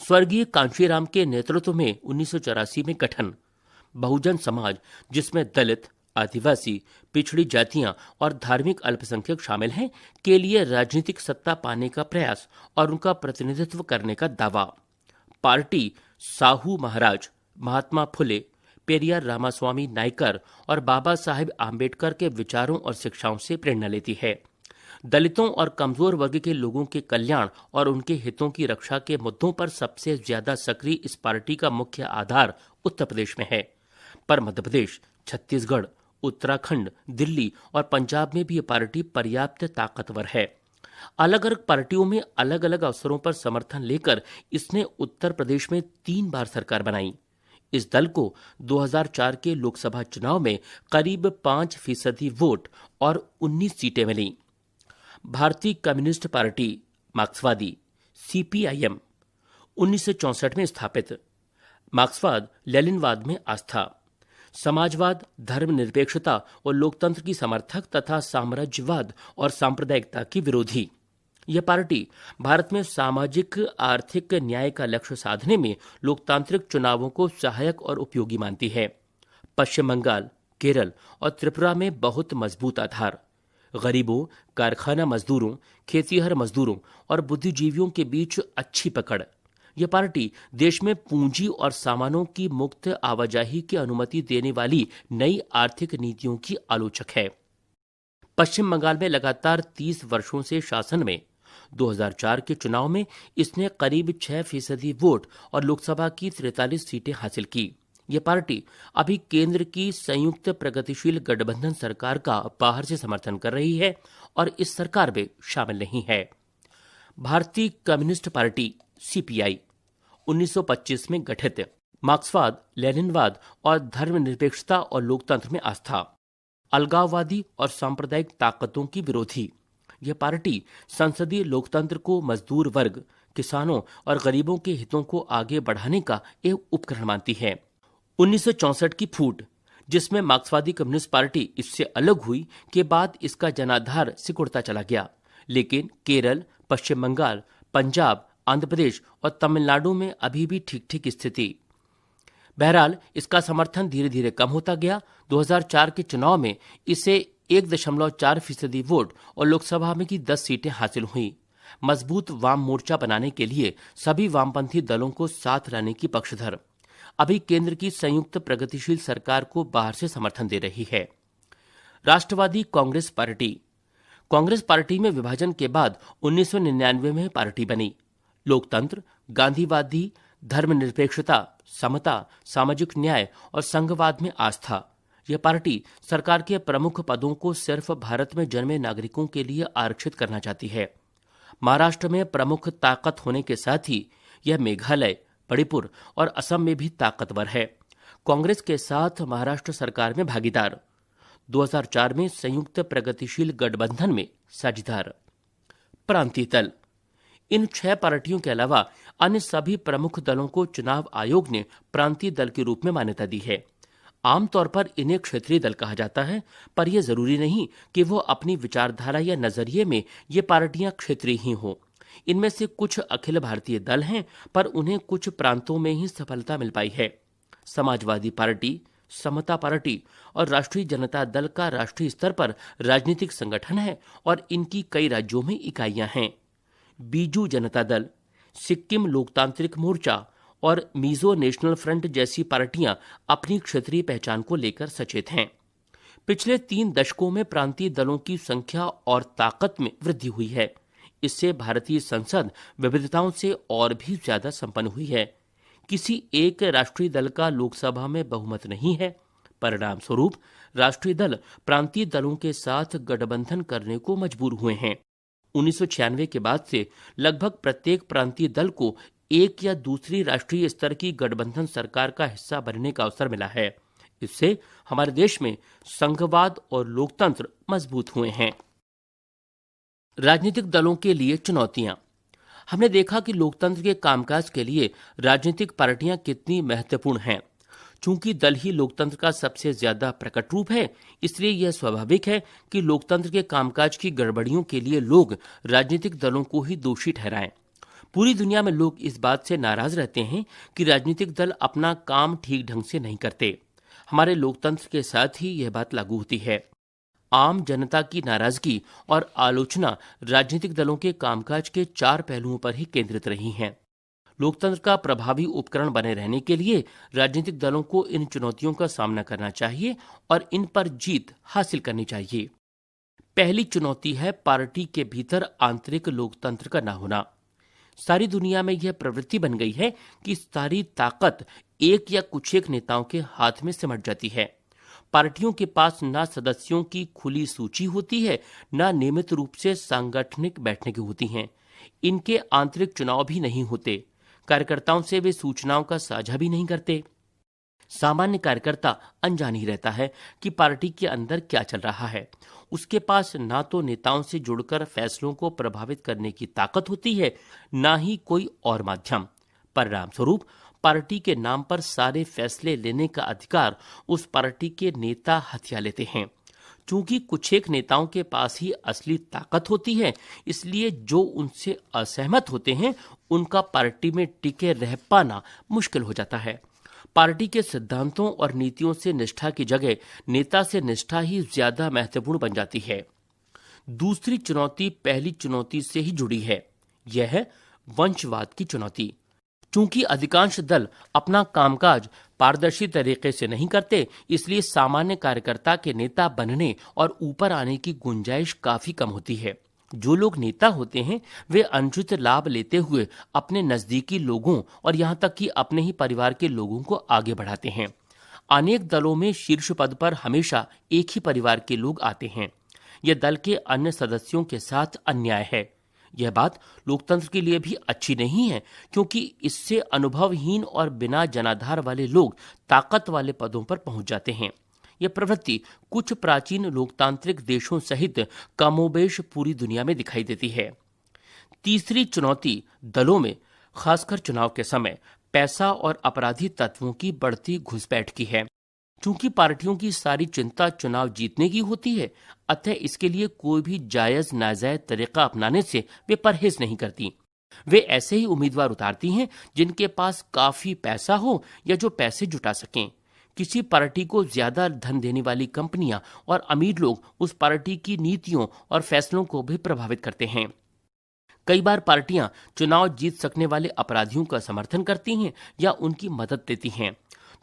स्वर्गीय कांशीराम के नेतृत्व में 1984 में गठन। बहुजन समाज, जिसमें दलित, आदिवासी, पिछड़ी जातियां और धार्मिक अल्पसंख्यक शामिल हैं, के लिए राजनीतिक सत्ता पाने का प्रयास और उनका प्रतिनिधित्व करने का दावा। पार्टी साहू महाराज, महात्मा फुले, पेरियार रामास्वामी नायकर और बाबा साहेब आम्बेडकर के विचारों और शिक्षाओं से प्रेरणा लेती है। दलितों और कमजोर वर्ग के लोगों के कल्याण और उनके हितों की रक्षा के मुद्दों पर सबसे ज्यादा सक्रिय इस पार्टी का मुख्य आधार उत्तर प्रदेश में है, पर मध्य प्रदेश, छत्तीसगढ़, उत्तराखंड, दिल्ली और पंजाब में भी ये पार्टी पर्याप्त ताकतवर है। अलग अलग पार्टियों में अलग अलग अवसरों पर समर्थन लेकर इसने उत्तर प्रदेश में 3 बार सरकार बनाई। इस दल को 2004 के लोकसभा चुनाव में करीब 5% वोट और 19 सीटें मिलीं। भारतीय कम्युनिस्ट पार्टी मार्क्सवादी, सीपीआईएम, 1964 में स्थापित। मार्क्सवाद लेनिनवाद में आस्था, समाजवाद, धर्मनिरपेक्षता और लोकतंत्र की समर्थक तथा साम्राज्यवाद और सांप्रदायिकता की विरोधी। यह पार्टी भारत में सामाजिक आर्थिक न्याय का लक्ष्य साधने में लोकतांत्रिक चुनावों को सहायक और उपयोगी मानती है। पश्चिम बंगाल, केरल और त्रिपुरा में बहुत मजबूत आधार। गरीबों, कारखाना मजदूरों, खेतीहर मजदूरों और बुद्धिजीवियों के बीच अच्छी पकड़। यह पार्टी देश में पूंजी और सामानों की मुक्त आवाजाही की अनुमति देने वाली नई आर्थिक नीतियों की आलोचक है। पश्चिम बंगाल में लगातार 30 वर्षों से शासन में। 2004 के चुनाव में इसने करीब 6% वोट और लोकसभा की 43 सीटें हासिल की। यह पार्टी अभी केंद्र की संयुक्त प्रगतिशील गठबंधन सरकार का बाहर से समर्थन कर रही है और इस सरकार में शामिल नहीं है। भारतीय कम्युनिस्ट पार्टी सीपीआई, 1925 में गठित। मार्क्सवाद, लेनिनवाद और धर्मनिरपेक्षता और लोकतंत्र में आस्था। अलगाववादी और सांप्रदायिक ताकतों की विरोधी। यह पार्टी संसदीय लोकतंत्र को मजदूर वर्ग, किसानों और गरीबों के हितों को आगे बढ़ाने का एक उपकरण मानती है। 1964 की फूट, जिसमें मार्क्सवादी कम्युनिस्ट पार्टी इससे अलग हुई, के बाद इसका जनाधार सिकुड़ता चला गया। लेकिन केरल, पश्चिम बंगाल, पंजाब, आंध्र प्रदेश और तमिलनाडु में अभी भी ठीक ठीक स्थिति। बहरहाल इसका समर्थन धीरे धीरे कम होता गया। 2004 के चुनाव में इसे 1.4% वोट और लोकसभा में की 10 सीटें हासिल हुई। मजबूत वाम मोर्चा बनाने के लिए सभी वामपंथी दलों को साथ लाने की पक्षधर अभी केंद्र की संयुक्त प्रगतिशील सरकार को बाहर से समर्थन दे रही है। राष्ट्रवादी कांग्रेस पार्टी में विभाजन के बाद 1999 में पार्टी बनी। लोकतंत्र, गांधीवादी, धर्मनिरपेक्षता, समता, सामाजिक न्याय और संघवाद में आस्था। यह पार्टी सरकार के प्रमुख पदों को सिर्फ भारत में जन्मे नागरिकों के लिए आरक्षित करना चाहती है। महाराष्ट्र में प्रमुख ताकत होने के साथ ही यह मेघालय, मणिपुर और असम में भी ताकतवर है। कांग्रेस के साथ महाराष्ट्र सरकार में भागीदार, 2004 में संयुक्त प्रगतिशील गठबंधन में साझेदार। प्रांतीय दल, इन 6 पार्टियों के अलावा अन्य सभी प्रमुख दलों को चुनाव आयोग ने प्रांतीय दल के रूप में मान्यता दी है। आमतौर पर इन्हें क्षेत्रीय दल कहा जाता है, पर यह जरूरी नहीं कि वो अपनी विचारधारा या नजरिए में ये पार्टियां क्षेत्रीय ही हों। इनमें से कुछ अखिल भारतीय दल हैं, पर उन्हें कुछ प्रांतों में ही सफलता मिल पाई है। समाजवादी पार्टी, समता पार्टी और राष्ट्रीय जनता दल का राष्ट्रीय स्तर पर राजनीतिक संगठन है और इनकी कई राज्यों में इकाइयां हैं। बीजू जनता दल, सिक्किम लोकतांत्रिक मोर्चा और मिजो नेशनल फ्रंट जैसी पार्टियां अपनी क्षेत्रीय पहचान को लेकर सचेत हैं। पिछले 3 दशकों में प्रांतीय दलों की संख्या और ताकत में वृद्धि हुई है। इससे भारतीय संसद विविधताओं से और भी ज्यादा संपन्न हुई है। किसी एक राष्ट्रीय दल का लोकसभा में बहुमत नहीं है। परिणाम स्वरूप राष्ट्रीय दल प्रांतीय दलों के साथ गठबंधन करने को मजबूर हुए हैं। 1996 के बाद से लगभग प्रत्येक प्रांतीय दल को एक या दूसरी राष्ट्रीय स्तर की गठबंधन सरकार का हिस्सा बनने का अवसर मिला है। इससे हमारे देश में संघवाद और लोकतंत्र मजबूत हुए हैं। राजनीतिक दलों के लिए चुनौतियां। हमने देखा कि लोकतंत्र के कामकाज के लिए राजनीतिक पार्टियां कितनी महत्वपूर्ण हैं। चूंकि दल ही लोकतंत्र का सबसे ज्यादा प्रकट रूप है, इसलिए यह स्वाभाविक है कि लोकतंत्र के कामकाज की गड़बड़ियों के लिए लोग राजनीतिक दलों को ही दोषी ठहराएं। पूरी दुनिया में लोग इस बात से नाराज रहते हैं कि राजनीतिक दल अपना काम ठीक ढंग से नहीं करते। हमारे लोकतंत्र के साथ ही यह बात लागू होती है। आम जनता की नाराजगी और आलोचना राजनीतिक दलों के कामकाज के 4 पहलुओं पर ही केंद्रित रही हैं। लोकतंत्र का प्रभावी उपकरण बने रहने के लिए राजनीतिक दलों को इन चुनौतियों का सामना करना चाहिए और इन पर जीत हासिल करनी चाहिए। पहली चुनौती है पार्टी के भीतर आंतरिक लोकतंत्र का न होना। सारी दुनिया में यह प्रवृत्ति बन गई है कि सारी ताकत एक या कुछ एक नेताओं के हाथ में सिमट जाती है। पार्टियों के पास ना सदस्यों की खुली सूची होती है, ना नियमित रूप से सांगठनिक बैठकें होती हैं। इनके आंतरिक चुनाव भी नहीं होते। कार्यकर्ताओं से वे सूचनाओं का साझा भी नहीं करते। सामान्य कार्यकर्ता अनजान ही रहता है कि पार्टी के अंदर क्या चल रहा है। उसके पास ना तो नेताओं से जुड़कर फैसलों को प्रभावित करने की ताकत होती है, ना ही कोई और माध्यम। परिणाम स्वरूप पार्टी के नाम पर सारे फैसले लेने का अधिकार उस पार्टी के नेता हथिया लेते हैं। चूंकि कुछ एक नेताओं के पास ही असली ताकत होती है, इसलिए जो उनसे असहमत होते हैं उनका पार्टी में टिके रह पाना मुश्किल हो जाता है। पार्टी के सिद्धांतों और नीतियों से निष्ठा की जगह नेता से निष्ठा ही ज्यादा महत्वपूर्ण बन जाती है। दूसरी चुनौती पहली चुनौती से ही जुड़ी है। यह है वंशवाद की चुनौती। चूंकि अधिकांश दल अपना कामकाज पारदर्शी तरीके से नहीं करते, इसलिए सामान्य कार्यकर्ता के नेता बनने और ऊपर आने की गुंजाइश काफी कम होती है। जो लोग नेता होते हैं वे अनुचित लाभ लेते हुए अपने नजदीकी लोगों और यहां तक कि अपने ही परिवार के लोगों को आगे बढ़ाते हैं। अनेक दलों में शीर्ष पद पर हमेशा एक ही परिवार के लोग आते हैं। यह दल के अन्य सदस्यों के साथ अन्याय है। यह बात लोकतंत्र के लिए भी अच्छी नहीं है, क्योंकि इससे अनुभवहीन और बिना जनाधार वाले लोग ताकत वाले पदों पर पहुंच जाते हैं। यह प्रवृत्ति कुछ प्राचीन लोकतांत्रिक देशों सहित कमोबेश पूरी दुनिया में दिखाई देती है। तीसरी चुनौती दलों में, खासकर चुनाव के समय, पैसा और अपराधी तत्वों की बढ़ती घुसपैठ की है। चूंकि पार्टियों की सारी चिंता चुनाव जीतने की होती है, अतः इसके लिए कोई भी जायज नाजायज तरीका अपनाने से वे परहेज नहीं करती। वे ऐसे ही उम्मीदवार उतारती हैं जिनके पास काफी पैसा हो या जो पैसे जुटा सकें। किसी पार्टी को ज्यादा धन देने वाली कंपनियां और अमीर लोग उस पार्टी की नीतियों और फैसलों को भी प्रभावित करते हैं। कई बार पार्टियां चुनाव जीत सकने वाले अपराधियों का समर्थन करती हैं या उनकी मदद देती हैं।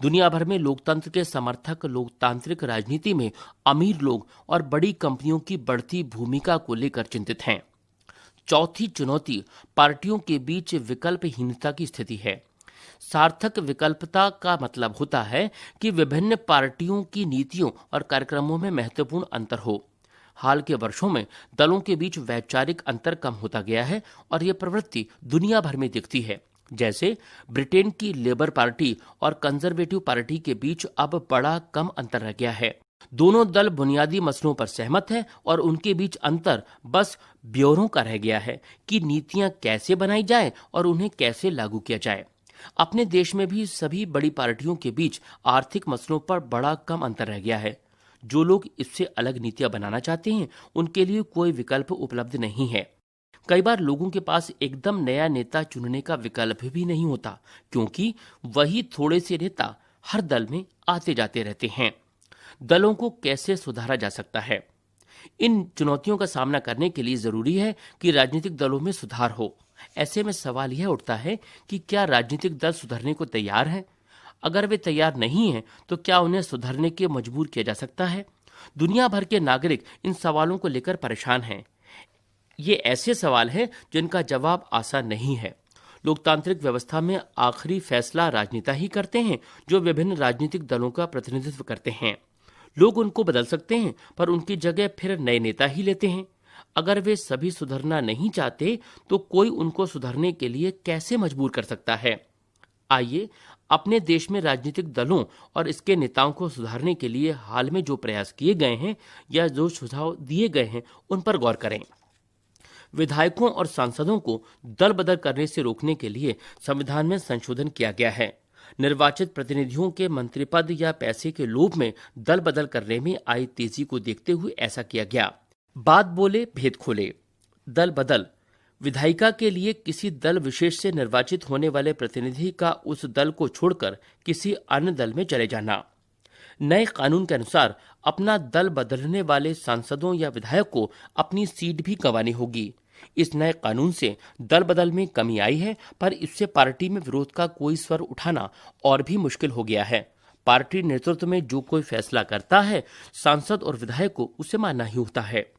दुनिया भर में लोकतंत्र के समर्थक लोकतांत्रिक राजनीति में अमीर लोग और बड़ी कंपनियों की बढ़ती भूमिका को लेकर चिंतित हैं। चौथी चुनौती पार्टियों के बीच विकल्पहीनता की स्थिति है। सार्थक विकल्पता का मतलब होता है कि विभिन्न पार्टियों की नीतियों और कार्यक्रमों में महत्वपूर्ण अंतर हो। हाल के वर्षों में दलों के बीच वैचारिक अंतर कम होता गया है और यह प्रवृत्ति दुनिया भर में दिखती है। जैसे ब्रिटेन की लेबर पार्टी और कंजर्वेटिव पार्टी के बीच अब बड़ा कम अंतर रह गया है। दोनों दल बुनियादी मसलों पर सहमत हैं और उनके बीच अंतर बस ब्यौरों का रह गया है कि नीतियां कैसे बनाई जाए और उन्हें कैसे लागू किया जाए। अपने देश में भी सभी बड़ी पार्टियों के बीच आर्थिक मसलों पर बड़ा कम अंतर रह गया है। जो लोग इससे अलग नीतियां बनाना चाहते हैं, उनके लिए कोई विकल्प उपलब्ध नहीं है। कई बार लोगों के पास एकदम नया नेता चुनने का विकल्प भी नहीं होता, क्योंकि वही थोड़े से नेता हर दल में आते जाते रहते हैं। दलों को कैसे सुधारा जा सकता है? इन चुनौतियों का सामना करने के लिए जरूरी है कि राजनीतिक दलों में सुधार हो। ऐसे में सवाल यह उठता है कि क्या राजनीतिक दल सुधरने को तैयार हैं? अगर वे तैयार नहीं हैं, तो क्या उन्हें सुधरने के मजबूर किया जा सकता है? दुनिया भर के नागरिक इन सवालों को लेकर परेशान हैं। ये ऐसे सवाल हैं जिनका जवाब आसान नहीं है। लोकतांत्रिक व्यवस्था में आखिरी फैसला राजनेता ही करते हैं, जो विभिन्न राजनीतिक दलों का प्रतिनिधित्व करते हैं। लोग उनको बदल सकते हैं, पर उनकी जगह फिर नए नेता ही लेते हैं। अगर वे सभी सुधरना नहीं चाहते, तो कोई उनको सुधरने के लिए कैसे मजबूर कर सकता है? आइए अपने देश में राजनीतिक दलों और इसके नेताओं को सुधारने के लिए हाल में जो प्रयास किए गए हैं या जो सुझाव दिए गए हैं, उन पर गौर करें। विधायकों और सांसदों को दल बदल करने से रोकने के लिए संविधान में संशोधन किया गया है। निर्वाचित प्रतिनिधियों के मंत्री पद या पैसे के लोभ में दल बदल करने में आई तेजी को देखते हुए ऐसा किया गया। बात बोले भेद खोले। दल बदल विधायिका के लिए किसी दल विशेष से निर्वाचित होने वाले प्रतिनिधि का उस दल को छोड़कर किसी अन्य दल में चले जाना। नए कानून के अनुसार अपना दल बदलने वाले सांसदों या विधायक को अपनी सीट भी गंवानी होगी। इस नए कानून से दल बदल में कमी आई है, पर इससे पार्टी में विरोध का कोई स्वर उठाना और भी मुश्किल हो गया है। पार्टी नेतृत्व में जो कोई फैसला करता है, सांसद और विधायक को उसे मानना ही होता है।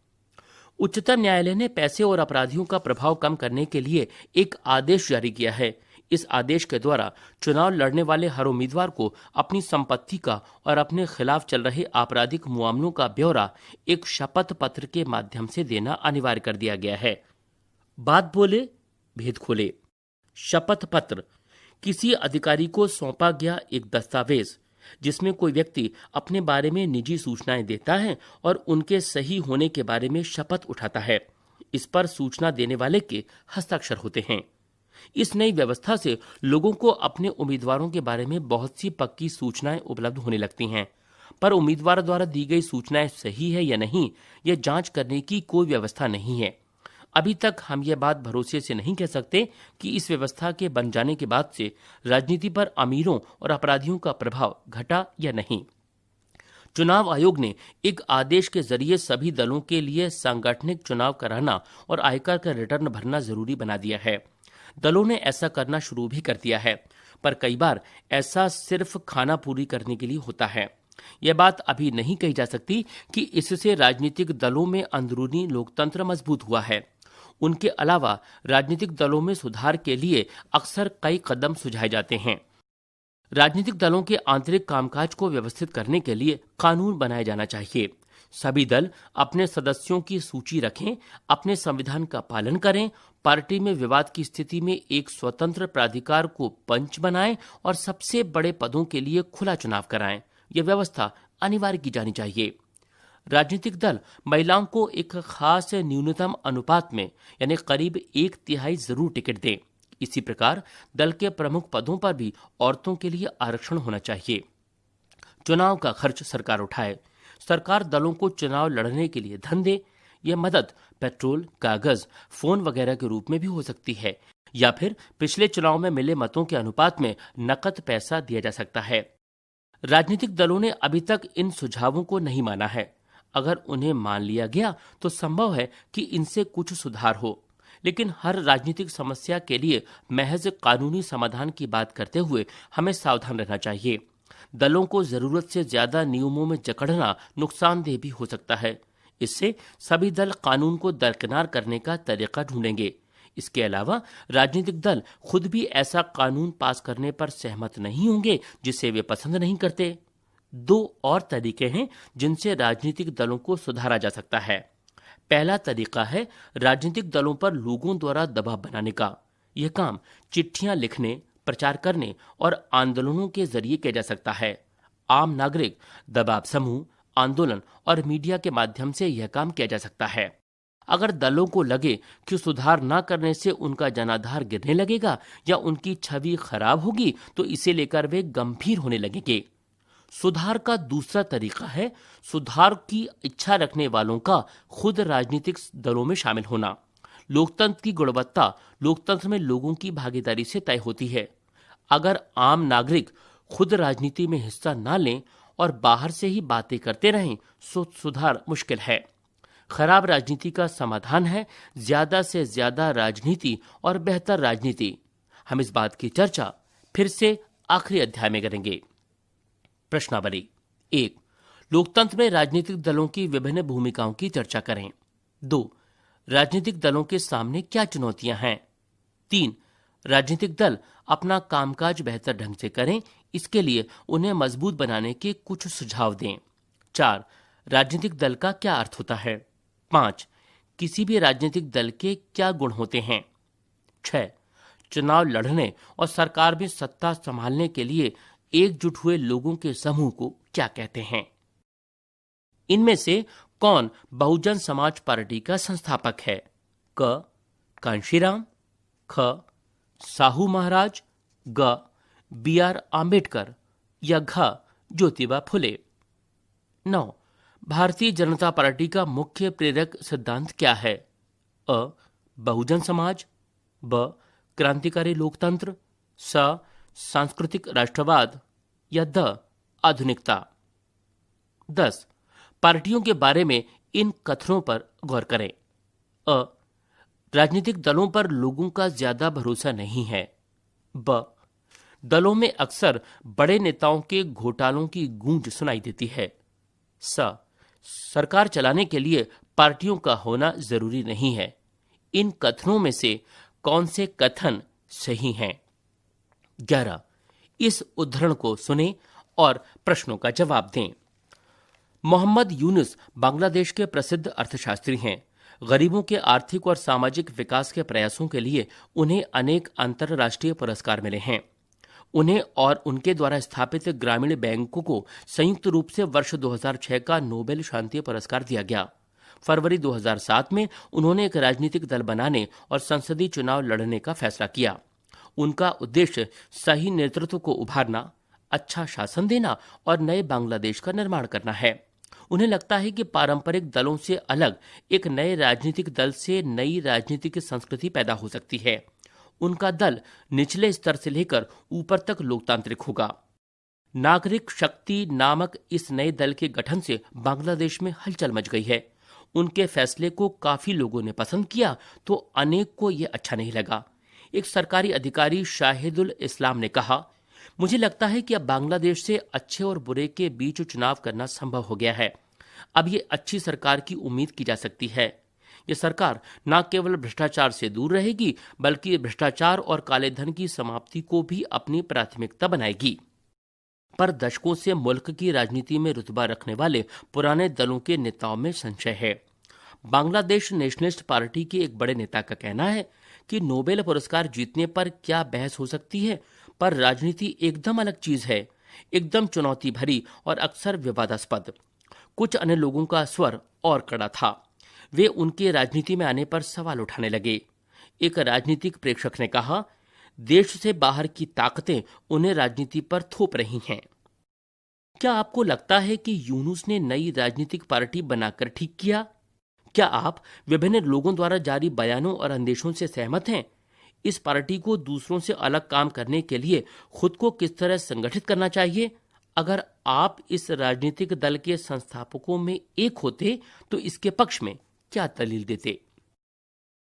उच्चतम न्यायालय ने पैसे और अपराधियों का प्रभाव कम करने के लिए एक आदेश जारी किया है। इस आदेश के द्वारा चुनाव लड़ने वाले हर उम्मीदवार को अपनी संपत्ति का और अपने खिलाफ चल रहे आपराधिक मामलों का ब्यौरा एक शपथ पत्र के माध्यम से देना अनिवार्य कर दिया गया है। बात बोले भेद खोले। शपथ पत्र किसी अधिकारी को सौंपा गया एक दस्तावेज जिसमें कोई व्यक्ति अपने बारे में निजी सूचनाएं देता है और उनके सही होने के बारे में शपथ उठाता है। इस पर सूचना देने वाले के हस्ताक्षर होते हैं। इस नई व्यवस्था से लोगों को अपने उम्मीदवारों के बारे में बहुत सी पक्की सूचनाएं उपलब्ध होने लगती हैं, पर उम्मीदवार द्वारा दी गई सूचनाएं सही है या नहीं, यह जांच करने की कोई व्यवस्था नहीं है। अभी तक हम यह बात भरोसे से नहीं कह सकते कि इस व्यवस्था के बन जाने के बाद से राजनीति पर अमीरों और अपराधियों का प्रभाव घटा या नहीं। चुनाव आयोग ने एक आदेश के जरिए सभी दलों के लिए सांगठनिक चुनाव कराना और आयकर का रिटर्न भरना जरूरी बना दिया है। दलों ने ऐसा करना शुरू भी कर दिया है, पर कई बार ऐसा सिर्फ खाना पूरी करने के लिए होता है। यह बात अभी नहीं कही जा सकती कि इससे राजनीतिक दलों में अंदरूनी लोकतंत्र मजबूत हुआ है। उनके अलावा राजनीतिक दलों में सुधार के लिए अक्सर कई कदम सुझाए जाते हैं। राजनीतिक दलों के आंतरिक कामकाज को व्यवस्थित करने के लिए कानून बनाया जाना चाहिए। सभी दल अपने सदस्यों की सूची रखें, अपने संविधान का पालन करें, पार्टी में विवाद की स्थिति में एक स्वतंत्र प्राधिकार को पंच बनाएं और सबसे बड़े पदों के लिए खुला चुनाव कराएं। यह व्यवस्था अनिवार्य की जानी चाहिए। राजनीतिक दल महिलाओं को एक खास न्यूनतम अनुपात में यानी करीब 1/3 जरूर टिकट दें। इसी प्रकार दल के प्रमुख पदों पर भी औरतों के लिए आरक्षण होना चाहिए। चुनाव का खर्च सरकार उठाए। सरकार दलों को चुनाव लड़ने के लिए धन दे। यह मदद पेट्रोल, कागज, फोन वगैरह के रूप में भी हो सकती है, या फिर पिछले चुनाव में मिले मतों के अनुपात में नकद पैसा दिया जा सकता है। राजनीतिक दलों ने अभी तक इन सुझावों को नहीं माना है। अगर उन्हें मान लिया गया तो संभव है कि इनसे कुछ सुधार हो, लेकिन हर राजनीतिक समस्या के लिए महज कानूनी समाधान की बात करते हुए हमें सावधान रहना चाहिए। दलों को जरूरत से ज्यादा नियमों में जकड़ना नुकसानदेह भी हो सकता है। इससे सभी दल कानून को दरकिनार करने का तरीका ढूंढेंगे। इसके अलावा राजनीतिक दल खुद भी ऐसा कानून पास करने पर सहमत नहीं होंगे जिसे वे पसंद नहीं करते। 2 और तरीके हैं जिनसे राजनीतिक दलों को सुधारा जा सकता है। पहला तरीका है राजनीतिक दलों पर लोगों द्वारा दबाव बनाने का। यह काम चिट्ठियां लिखने, प्रचार करने और आंदोलनों के जरिए किया जा सकता है। आम नागरिक, दबाव समूह, आंदोलन और मीडिया के माध्यम से यह काम किया जा सकता है। अगर दलों को लगे कि सुधार न करने से उनका जनाधार गिरने लगेगा या उनकी छवि खराब होगी, तो इसे लेकर वे गंभीर होने लगेंगे। सुधार का दूसरा तरीका है सुधार की इच्छा रखने वालों का खुद राजनीतिक दलों में शामिल होना। लोकतंत्र की गुणवत्ता लोकतंत्र में लोगों की भागीदारी से तय होती है। अगर आम नागरिक खुद राजनीति में हिस्सा न लें और बाहर से ही बातें करते रहें, तो सुधार मुश्किल है। खराब राजनीति का समाधान है ज्यादा से ज्यादा राजनीति और बेहतर राजनीति। हम इस बात की चर्चा फिर से आखिरी अध्याय में करेंगे। प्रश्नावली 1, लोकतंत्र में राजनीतिक दलों की विभिन्न भूमिकाओं की चर्चा करें। 2, राजनीतिक दलों के सामने क्या चुनौतियां हैं। 3, राजनीतिक दल अपना कामकाज बेहतर ढंग से करें, इसके लिए उन्हें मजबूत बनाने के कुछ सुझाव दें। 4, राजनीतिक दल का क्या अर्थ होता है। 5, किसी भी राजनीतिक दल के क्या गुण होते हैं। 6, चुनाव लड़ने और सरकार में सत्ता संभालने के लिए एकजुट हुए लोगों के समूह को क्या कहते हैं। इनमें से कौन बहुजन समाज पार्टी का संस्थापक है। क, कांशीराम, ख, साहू महाराज, ग, BR आम्बेडकर या घ, ज्योतिबा फुले। 9, भारतीय जनता पार्टी का मुख्य प्रेरक सिद्धांत क्या है। अ, बहुजन समाज, ब, क्रांतिकारी लोकतंत्र, स, सांस्कृतिक राष्ट्रवाद या द, आधुनिकता। 10, पार्टियों के बारे में इन कथनों पर गौर करें। अ, राजनीतिक दलों पर लोगों का ज्यादा भरोसा नहीं है। ब, दलों में अक्सर बड़े नेताओं के घोटालों की गूंज सुनाई देती है। स, सरकार चलाने के लिए पार्टियों का होना जरूरी नहीं है। इन कथनों में से कौन से कथन सही हैं। 11, इस उद्धरण को सुने और प्रश्नों का जवाब दें। मोहम्मद यूनुस बांग्लादेश के प्रसिद्ध अर्थशास्त्री हैं। गरीबों के आर्थिक और सामाजिक विकास के प्रयासों के लिए उन्हें अनेक अंतर्राष्ट्रीय पुरस्कार मिले हैं। उन्हें और उनके द्वारा स्थापित ग्रामीण बैंकों को संयुक्त रूप से वर्ष 2006 का नोबेल शांति पुरस्कार दिया गया। फरवरी 2007 में उन्होंने एक राजनीतिक दल बनाने और संसदीय चुनाव लड़ने का फैसला किया। उनका उद्देश्य सही नेतृत्व को उभारना, अच्छा शासन देना और नए बांग्लादेश का निर्माण करना है। उन्हें लगता है कि पारंपरिक दलों से अलग एक नए राजनीतिक दल से नई राजनीतिक संस्कृति पैदा हो सकती है। उनका दल निचले स्तर से लेकर ऊपर तक लोकतांत्रिक होगा। नागरिक शक्ति नामक इस नए दल के गठन से बांग्लादेश में हलचल मच गई है। उनके फैसले को काफी लोगों ने पसंद किया तो अनेक को यह अच्छा नहीं लगा। एक सरकारी अधिकारी शाहिदुल इस्लाम ने कहा, मुझे लगता है कि अब बांग्लादेश से अच्छे और बुरे के बीच चुनाव करना संभव हो गया है। अब ये अच्छी सरकार की उम्मीद की जा सकती है। ये सरकार न केवल भ्रष्टाचार से दूर रहेगी बल्कि भ्रष्टाचार और काले धन की समाप्ति को भी अपनी प्राथमिकता बनाएगी। पर दशकों से मुल्क की राजनीति में रुतबा रखने वाले पुराने दलों के नेताओं में संशय है। बांग्लादेश नेशनलिस्ट पार्टी के एक बड़े नेता का कहना है कि नोबेल पुरस्कार जीतने पर क्या बहस हो सकती है, पर राजनीति एकदम अलग चीज है। एकदम चुनौती भरी और अक्सर विवादास्पद। कुछ अन्य लोगों का स्वर और कड़ा था। वे उनके राजनीति में आने पर सवाल उठाने लगे। एक राजनीतिक प्रेक्षक ने कहा, देश से बाहर की ताकतें उन्हें राजनीति पर थोप रही हैं। क्या आपको लगता है कि यूनुस ने नई राजनीतिक पार्टी बनाकर ठीक किया? क्या आप विभिन्न लोगों द्वारा जारी बयानों और अंदेशों से सहमत हैं? इस पार्टी को दूसरों से अलग काम करने के लिए खुद को किस तरह संगठित करना चाहिए? अगर आप इस राजनीतिक दल के संस्थापकों में एक होते तो इसके पक्ष में क्या दलील देते?